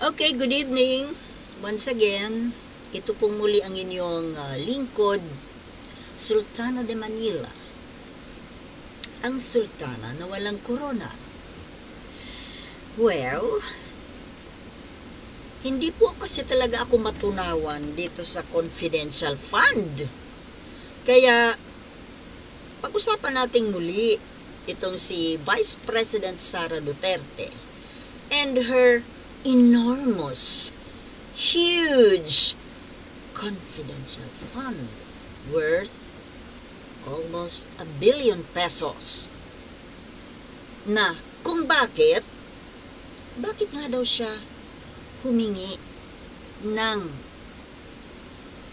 Okay, good evening. Once again, ito pong muli ang inyong lingkod, Sultana de Manila. Ang Sultana na walang corona. Well, hindi po kasi talaga ako matunawan dito sa confidential fund. Kaya, pag-usapan natin muli itong si Vice President Sara Duterte and her enormous, huge confidential fund worth almost 1 billion pesos. Na kung bakit nga daw siya humingi ng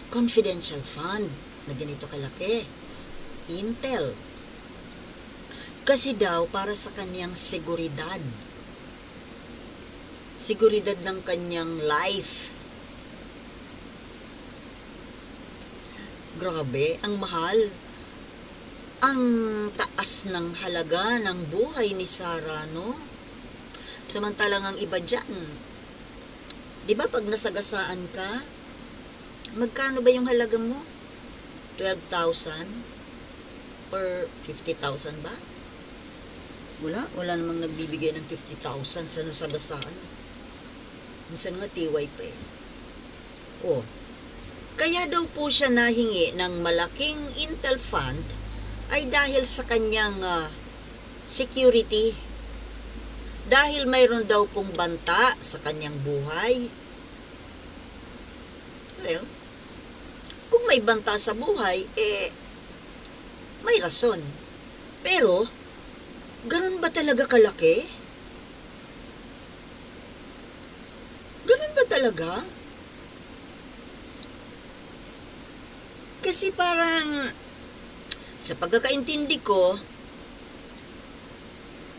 confidential fund na ganito kalaki? Intel. Kasi daw para sa kanyang seguridad. Seguridad ng kanyang life. Grabe, ang mahal. Ang taas ng halaga ng buhay ni Sara, no? Samantalang ang iba dyan, di ba pag nasagasaan ka, magkano ba yung halaga mo? 12,000? Or 50,000 ba? Wala namang nagbibigay ng 50,000 sa nasagasaan. Minsan nga tiway pa eh. Kaya daw po siya nahingi ng malaking Intel Fund ay dahil sa kanyang security. Dahil mayroon daw pong banta sa kanyang buhay. Well, kung may banta sa buhay, may rason. Pero, ganun ba talaga kalaki? Ganun ba talaga? Kasi parang, sa pagkakaintindi ko,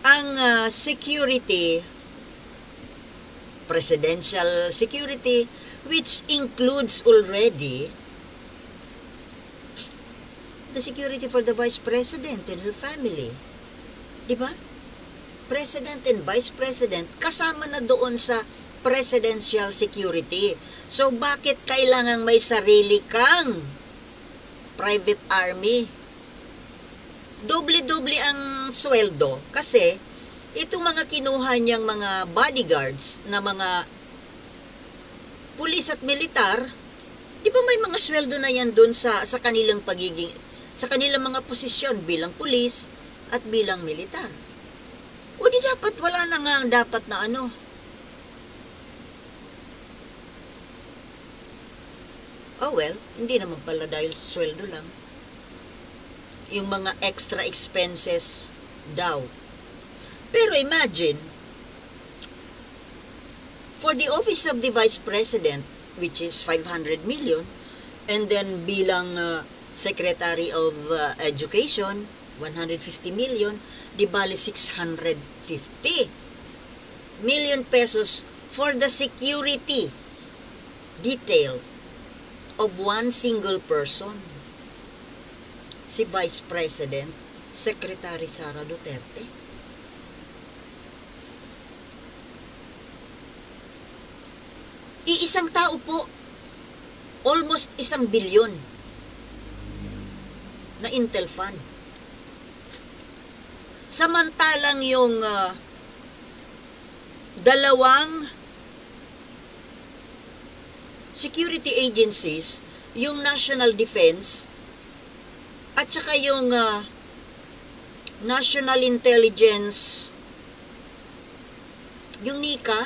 ang security, presidential security, which includes already the security for the Vice President and her family. Diba? President and Vice President, kasama na doon sa presidential security. So, bakit kailangan may sarili kang private army? Doble-doble ang sweldo kasi itong mga kinuha niyang mga bodyguards na mga pulis at militar, di ba may mga sweldo na yan doon sa kanilang pagiging, sa kanilang mga posisyon bilang pulis at bilang militar. O di dapat wala na nga ang dapat na ano. Oh well, hindi naman pala dahil sweldo lang. Yung mga extra expenses daw. Pero imagine, for the office of the Vice President, which is 500 million, and then bilang Secretary of Education, 150 million, di bali 650 million pesos for the security detail of one single person. Si Vice President, Secretary Sara Duterte. Iisang tao po, almost 1 billion na Intel Fund. Samantalang yung dalawang security agencies, yung National Defense at saka yung National Intelligence, yung NICA,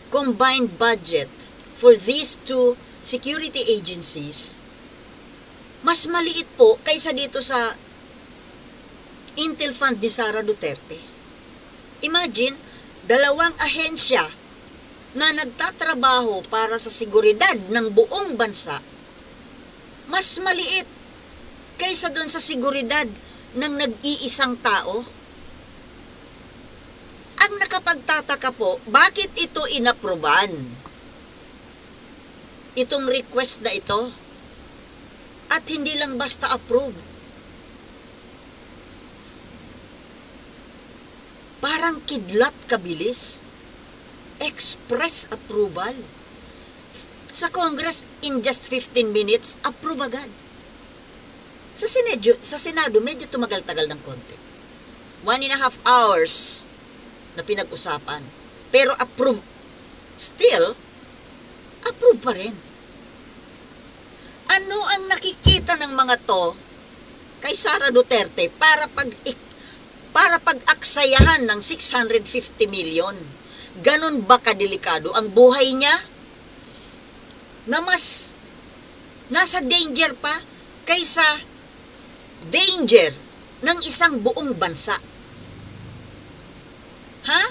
combined budget for these two security agencies, mas maliit po kaysa dito sa Intel Fund ni Sara Duterte. Imagine, dalawang ahensya na nagtatrabaho para sa seguridad ng buong bansa, mas maliit kaysa doon sa seguridad ng nag-iisang tao. Ang nakapagtataka po, bakit ito inaproban? Itong request na ito. At hindi lang basta approve. Parang kidlat kabilis. Express approval. Sa Congress, in just 15 minutes, approve agad. Sa Senado, medyo tumagal-tagal ng konti. 1.5 hours na pinag-usapan. Pero approve. Still, approve pa rin. Ano ang nakikita ng mga to kay Sara Duterte para pag-aksayahan ng 650 million? Ganon ba kadelikado ang buhay niya? Na mas nasa danger pa kaysa danger ng isang buong bansa. Ha?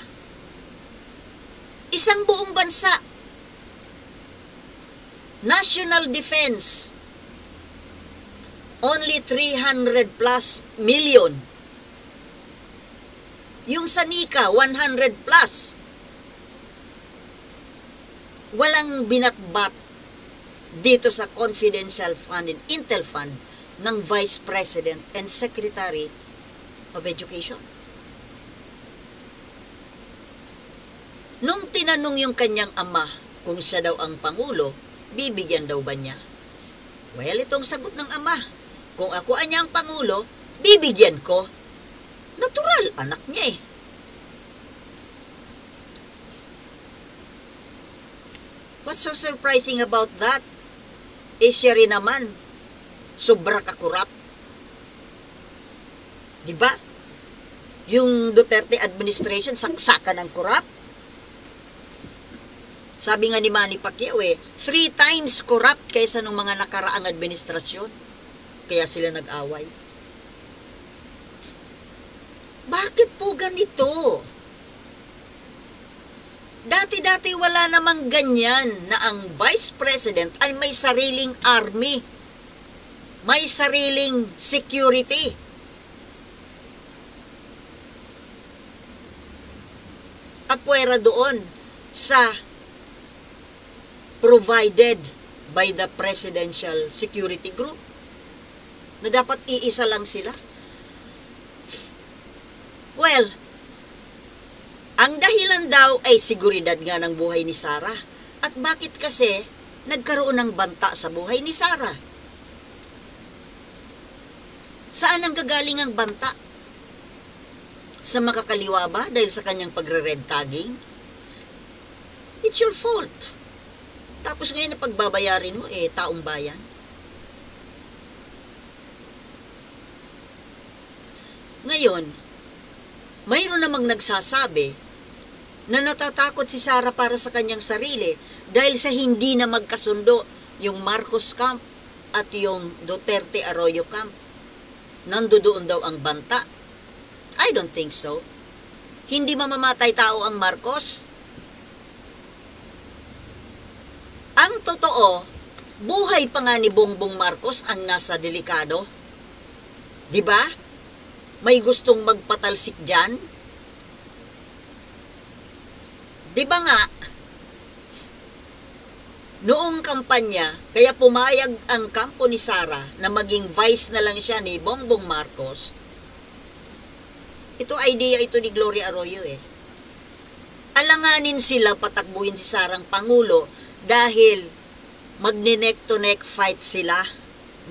Isang buong bansa. National defense. Only 300 plus million. Yung sa NICA, 100 plus. Walang binatbat dito sa confidential fund and intel fund ng Vice President and Secretary of Education. Nung tinanong yung kanyang ama kung siya daw ang Pangulo, bibigyan daw ba niya? Well, itong sagot ng ama, kung ako ang Pangulo, bibigyan ko. Natural, anak niya eh. What's so surprising about that? Eh siya rin naman, sobra kakurap. Diba? Yung Duterte administration, saksakan ng kurap. Sabi nga ni Manny Pacquiao 3 times corrupt kaysa nung mga nakaraang administrasyon. Kaya sila nag-away. Bakit po ganito? Dati-dati wala namang ganyan na ang Vice President ay may sariling army. May sariling security. Apwera doon sa provided by the Presidential Security Group na dapat iisa lang sila. Well, ang dahilan daw ay seguridad nga ng buhay ni Sara. At bakit kasi nagkaroon ng banta sa buhay ni Sara? Saan ang gagaling ang banta? Sa makakaliwa ba dahil sa kanyang pagre-red tagging? It's your fault. Tapos ngayon na pagbabayarin mo, taong bayan. Ngayon, mayroon namang nagsasabi na natatakot si Sara para sa kanyang sarili dahil sa hindi na magkasundo yung Marcos camp at yung Duterte Arroyo camp. Nandoon daw ang banta. I don't think so. Hindi mamamatay tao ang Marcos. Ang totoo, buhay pa nga ni Bongbong Marcos ang nasa delikado. Diba? May gustong magpatalsik dyan. Diba nga, noong kampanya, kaya pumayag ang kampo ni Sara na maging vice na lang siya ni Bongbong Marcos. Ito idea ito ni Gloria Arroyo Alanganin sila patakbuhin si Sarang Pangulo dahil magne-neck-to-neck fight sila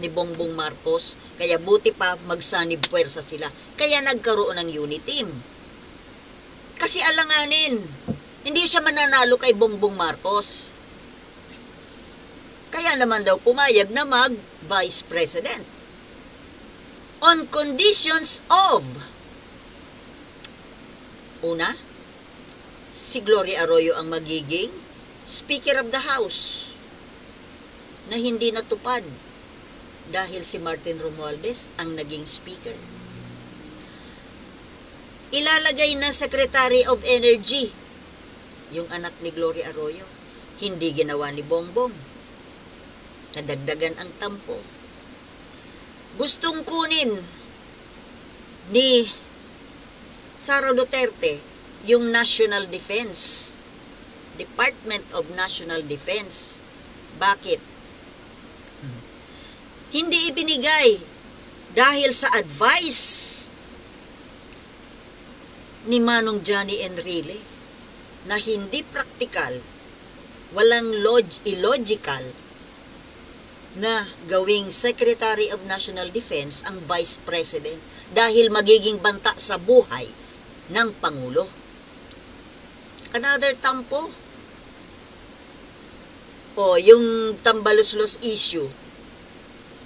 ni Bongbong Marcos. Kaya buti pa magsanib puwersa sila. Kaya nagkaroon ng unity team. Kasi alanganin, hindi siya mananalo kay Bongbong Marcos. Kaya naman daw pumayag na mag-Vice President. On conditions of una, si Gloria Arroyo ang magiging Speaker of the House na hindi natupad dahil si Martin Romualdez ang naging Speaker. Ilalagay na Secretary of Energy yung anak ni Gloria Arroyo. Hindi ginawa ni Bongbong. Nadagdagan ang tampo. Gustong kunin ni Sara Duterte yung National Defense, Department of National Defense. Bakit? Hindi ibinigay dahil sa advice ni Manong Johnny Enrile na hindi praktikal, walang illogical na gawing Secretary of National Defense ang Vice President dahil magiging banta sa buhay ng Pangulo. Another tampo. O, yung tambaluslos issue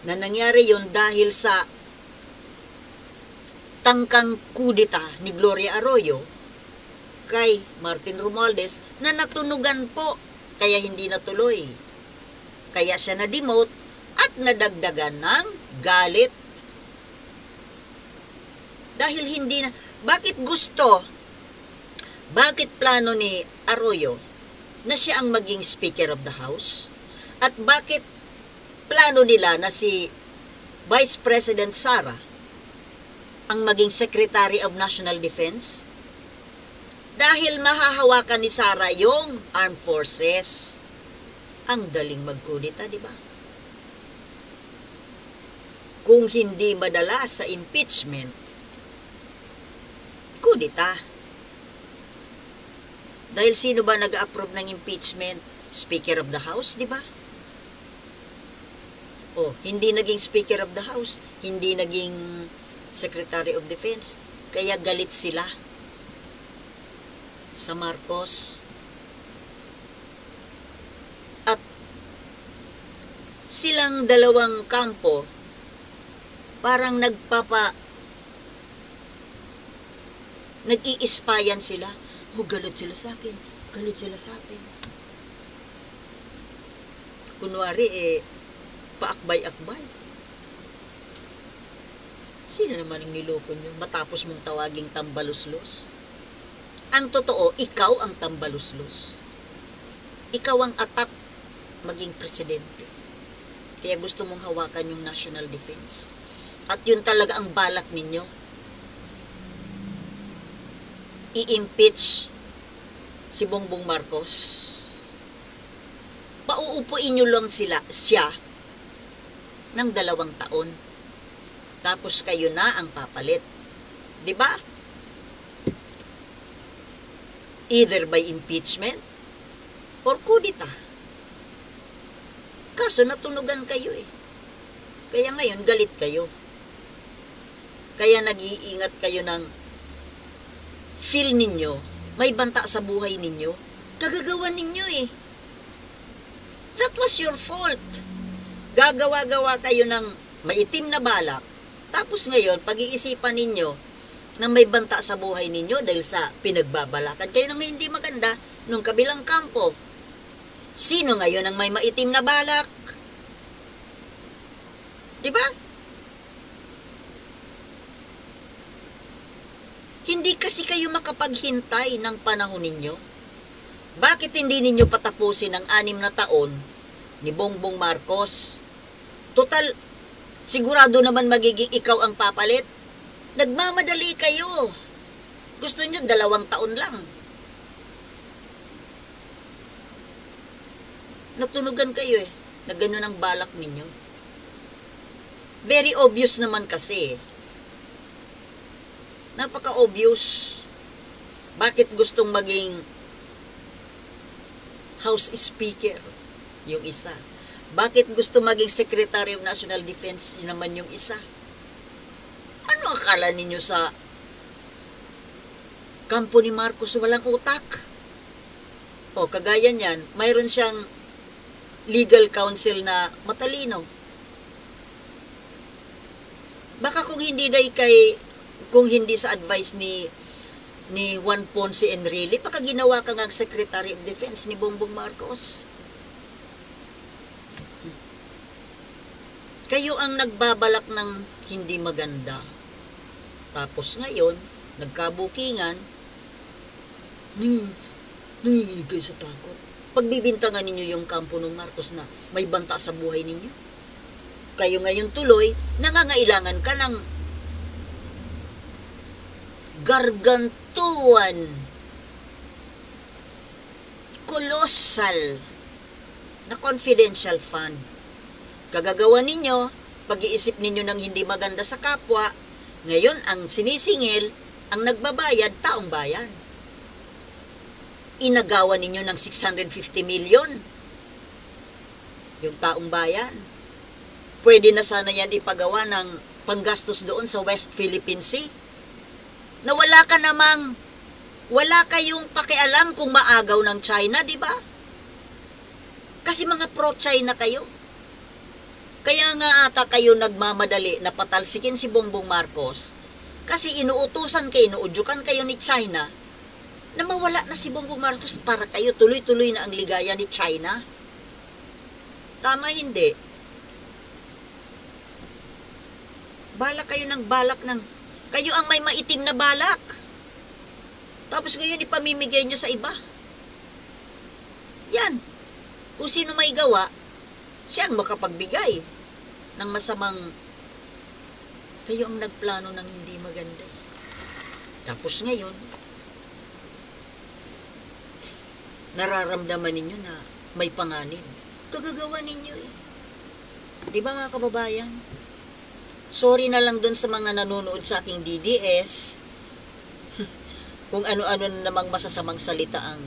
na nangyari yon dahil sa tangkang kudita ni Gloria Arroyo kay Martin Romualdez na natunugan po, kaya hindi natuloy. Kaya siya na-demote at nadagdagan ng galit. Dahil hindi na, bakit plano ni Arroyo na siya ang maging Speaker of the House? At bakit plano nila na si Vice President Sara ang maging Secretary of National Defense? Dahil mahahawakan ni Sara yung armed forces. Ang daling magkudita, di ba? Kung hindi madala sa impeachment, kudita. Dahil sino ba nag-approve ng impeachment? Speaker of the House, di ba? O, hindi naging Speaker of the House, hindi naging Secretary of Defense, kaya galit sila sa Marcos. At silang dalawang kampo parang nag-iispayan sila. O, galit sila sa akin, galit sila sa atin. Kunwari, paakbay-akbay. Sino naman ang niloko nyo matapos mong tawaging tambaluslos? Ang totoo, ikaw ang tambaluslos. Ikaw ang atat maging presidente. Kaya gusto mong hawakan yung national defense. At yun talaga ang balak ninyo. I-impeach si Bongbong Marcos. Pauupuin nyo lang siya ng 2 taon. Tapos kayo na ang papalit. Diba? Either by impeachment or kudita. Kaso natunugan kayo eh. Kaya ngayon galit kayo. Kaya nag-iingat kayo ng feel ninyo, may banta sa buhay ninyo, gagagawa ninyo eh. That was your fault. Gagawa-gawa kayo ng maitim na balak. Tapos ngayon, pag-iisipan ninyo na may banta sa buhay ninyo dahil sa pinagbabalakan kayo ng hindi maganda nung kabilang kampo. Sino ngayon ang may maitim na balak? Diba? Hindi kasi kayo makapaghintay ng panahon ninyo. Bakit hindi ninyo patapusin ang 6 na taon ni Bongbong Marcos? Total, sigurado naman magiging ikaw ang papalit. Nagmamadali kayo. Gusto nyo 2 taon lang. Natunugan kayo eh, na gano'n ang balak ninyo. Very obvious naman kasi. Napaka-obvious. Bakit gustong maging House Speaker? Yung isa. Bakit gusto maging Secretary of National Defense? Yun naman yung isa. Ano akala ninyo sa kampo ni Marcos walang utak? O, kagaya niyan, mayroon siyang legal counsel na matalino. Baka kung hindi sa advice ni Juan Ponce Enrile, baka ginawa ka nga Secretary of Defense ni Bongbong Marcos. Kayo ang nagbabalak ng hindi maganda. Tapos ngayon, nagkabukingan, nanginginig kayo sa takot. Pagbibintangan ninyo yung kampo ng Marcos na may banta sa buhay ninyo. Kayo ngayon tuloy, nangangailangan ka ng gargantuan, colossal na confidential fund. Kagagawa ninyo, pag-iisip ninyo ng hindi maganda sa kapwa, ngayon ang sinisingil, Ang nagbabayad, taong bayan. Inagawan ninyo ng 650 million. Yung taong bayan. Pwede na sana yan ipagawa ng panggastos doon sa West Philippine Sea. Na wala kayong pakialam kung maagaw ng China, di ba? Kasi mga pro-China kayo. Kaya nga ata kayo nagmamadali na patalsikin si Bongbong Marcos kasi inuudyukan kayo ni China na mawala na si Bongbong Marcos para kayo tuloy-tuloy na ang ligaya ni China. Tama hindi? Balak kayo ng kayo ang may maitim na balak. Tapos ngayon ipamimigay nyo sa iba. Yan. Kung sino may gawa, siyang makapagbigay ng masamang kayo ang nagplano ng hindi maganda. Tapos ngayon, nararamdaman ninyo na may panganib. Kagagawa ninyo eh. Di ba mga kababayan? Sorry na lang dun sa mga nanonood sa aking DDS kung ano-ano na namang masasamang salita ang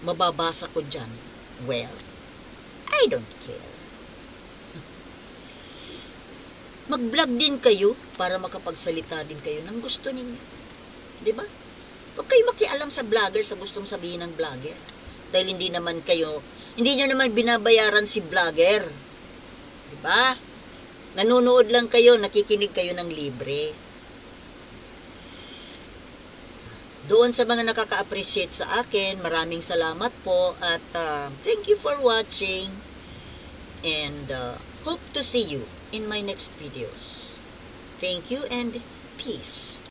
mababasa ko dyan. Well, I don't care. Mag-vlog din kayo para makapagsalita din kayo ng gusto ninyo. Diba? Huwag kayo makialam sa vlogger sa gustong sabihin ng vlogger. Dahil hindi nyo naman binabayaran si vlogger. Diba? Nanonood lang kayo, nakikinig kayo ng libre. Doon sa mga nakaka-appreciate sa akin, maraming salamat po at thank you for watching and hope to see you in my next videos. Thank you and peace.